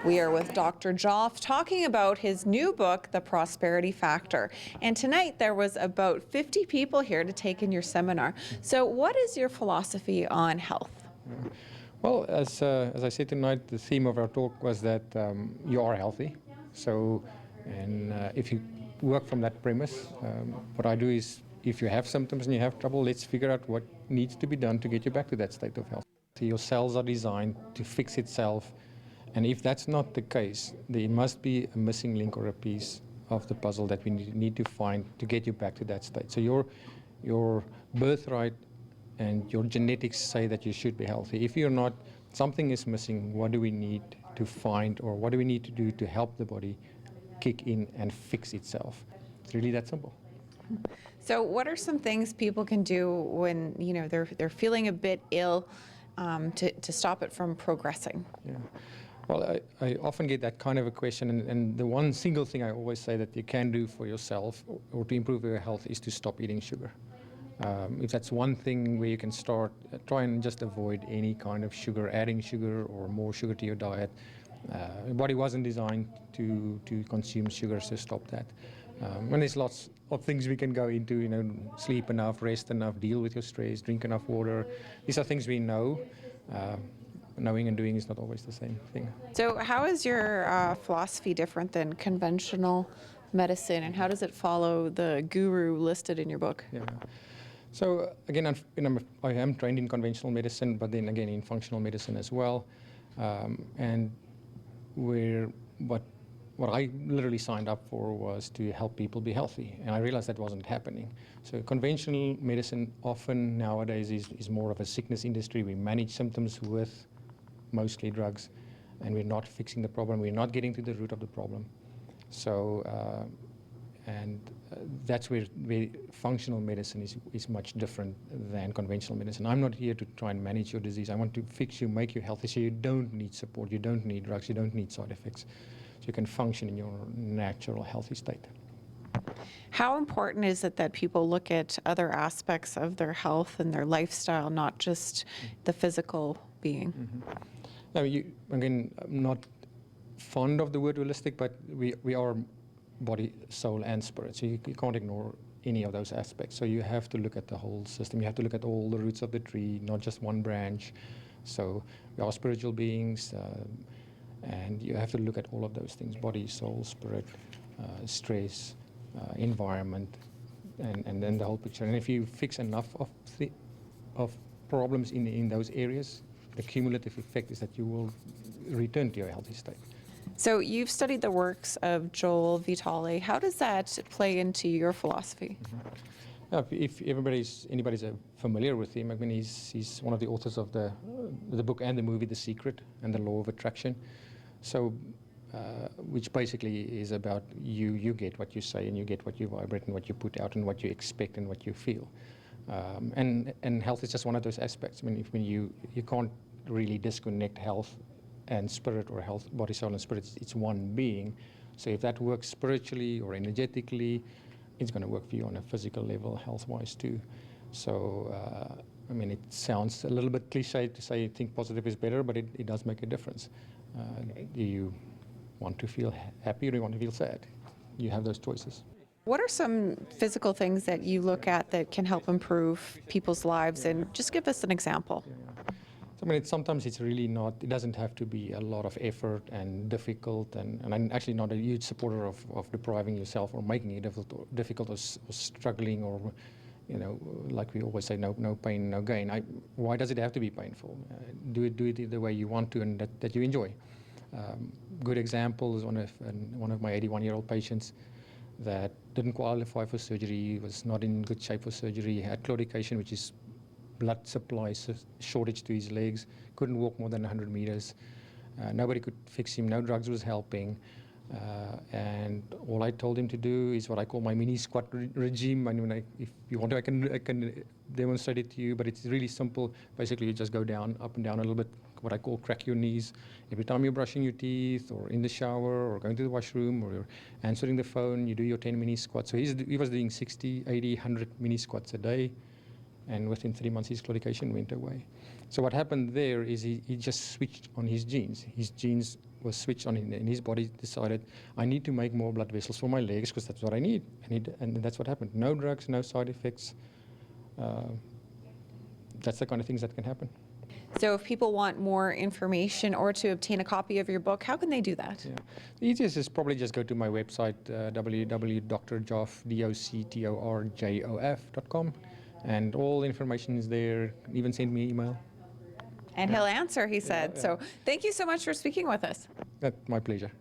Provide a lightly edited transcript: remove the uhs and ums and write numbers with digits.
We are with Dr. Jof talking about his new book, The Prosperity Factor. And tonight there was about 50 people here to take in your seminar. So what is your philosophy on health? Well, as I said tonight, the theme of our talk was that you are healthy. So, if you work from that premise, what I do is, if you have symptoms and you have trouble, let's figure out what needs to be done to get you back to that state of health. Your cells are designed to fix itself, and if that's not the case, there must be a missing link or a piece of the puzzle that we need to find to get you back to that state. So your birthright and your genetics say that you should be healthy. If you're not, something is missing. What do we need to find, or what do we need to do to help the body kick in and fix itself? It's really that simple. So what are some things people can do when they're feeling a bit ill to stop it from progressing? Yeah. Well, I often get that kind of a question, and the one single thing I always say that you can do for yourself or to improve your health is to stop eating sugar. If that's one thing where you can start, try and just avoid any kind of sugar, adding sugar or more sugar to your diet. Your body wasn't designed to consume sugar, so stop that. And there's lots of things we can go into, sleep enough, rest enough, deal with your stress, drink enough water. These are things we know. Knowing and doing is not always the same thing. So how is your philosophy different than conventional medicine, and how does it follow the guru listed in your book? Yeah. So again, I am trained in conventional medicine, but then again in functional medicine as well. And what I literally signed up for was to help people be healthy, and I realized that wasn't happening. So conventional medicine often nowadays is more of a sickness industry. We manage symptoms with mostly drugs, and we're not fixing the problem. We're not getting to the root of the problem. So, that's where functional medicine is much different than conventional medicine. I'm not here to try and manage your disease. I want to fix you, make you healthy, so you don't need support, you don't need drugs, you don't need side effects. So you can function in your natural, healthy state. How important is it that people look at other aspects of their health and their lifestyle, not just the physical being? Mm-hmm. Now, again, I'm not fond of the word holistic, but we are body, soul, and spirit. So you can't ignore any of those aspects. So you have to look at the whole system. You have to look at all the roots of the tree, not just one branch. So we are spiritual beings, and you have to look at all of those things: body, soul, spirit, stress, environment, and then the whole picture. And if you fix enough of problems in those areas, the cumulative effect is that you will return to your healthy state. So you've studied the works of Joel Vitale. How does that play into your philosophy? Mm-hmm. If anybody's familiar with him, I mean, he's one of the authors of the book and the movie The Secret and the Law of Attraction. So, which basically is about you get what you say, and you get what you vibrate, and what you put out, and what you expect, and what you feel. And health is just one of those aspects. I mean, you can't really disconnect health and spirit, or health, body, soul, and spirit. It's one being. So if that works spiritually or energetically, it's going to work for you on a physical level, health-wise too. So, I mean, it sounds a little bit cliche to say think positive is better, but it does make a difference. Do you want to feel happy, or do you want to feel sad? You have those choices. What are some physical things that you look at that can help improve people's lives? And just give us an example. Yeah. So, I mean, sometimes it's really not, it doesn't have to be a lot of effort and difficult, and I'm actually not a huge supporter of depriving yourself or making it difficult or struggling, or, like we always say, no pain, no gain. Why does it have to be painful? Do it the way you want to, and that you enjoy. Good example is one of my 81-year-old patients that didn't qualify for surgery, was not in good shape for surgery, had claudication, which is blood supply shortage to his legs, couldn't walk more than 100 meters. Nobody could fix him, no drugs was helping. And all I told him to do is what I call my mini squat regime. I mean, if you want to, I can demonstrate it to you, but it's really simple. Basically, you just go down, up and down a little bit, what I call crack your knees. Every time you're brushing your teeth, or in the shower, or going to the washroom, or you're answering the phone, you do your 10 mini squats. So he was doing 60, 80, 100 mini squats a day. and within 3 months his claudication went away. So what happened there is he just switched on his genes. His genes was switched on, and his body decided, I need to make more blood vessels for my legs because that's what I need. And that's what happened. No drugs, no side effects. That's the kind of things that can happen. So if people want more information or to obtain a copy of your book, how can they do that? Yeah. The easiest is probably just go to my website, www.drjof.com, and all the information is there. Even send me an email. And he'll answer, he said. Yeah. So thank you so much for speaking with us. That's my pleasure.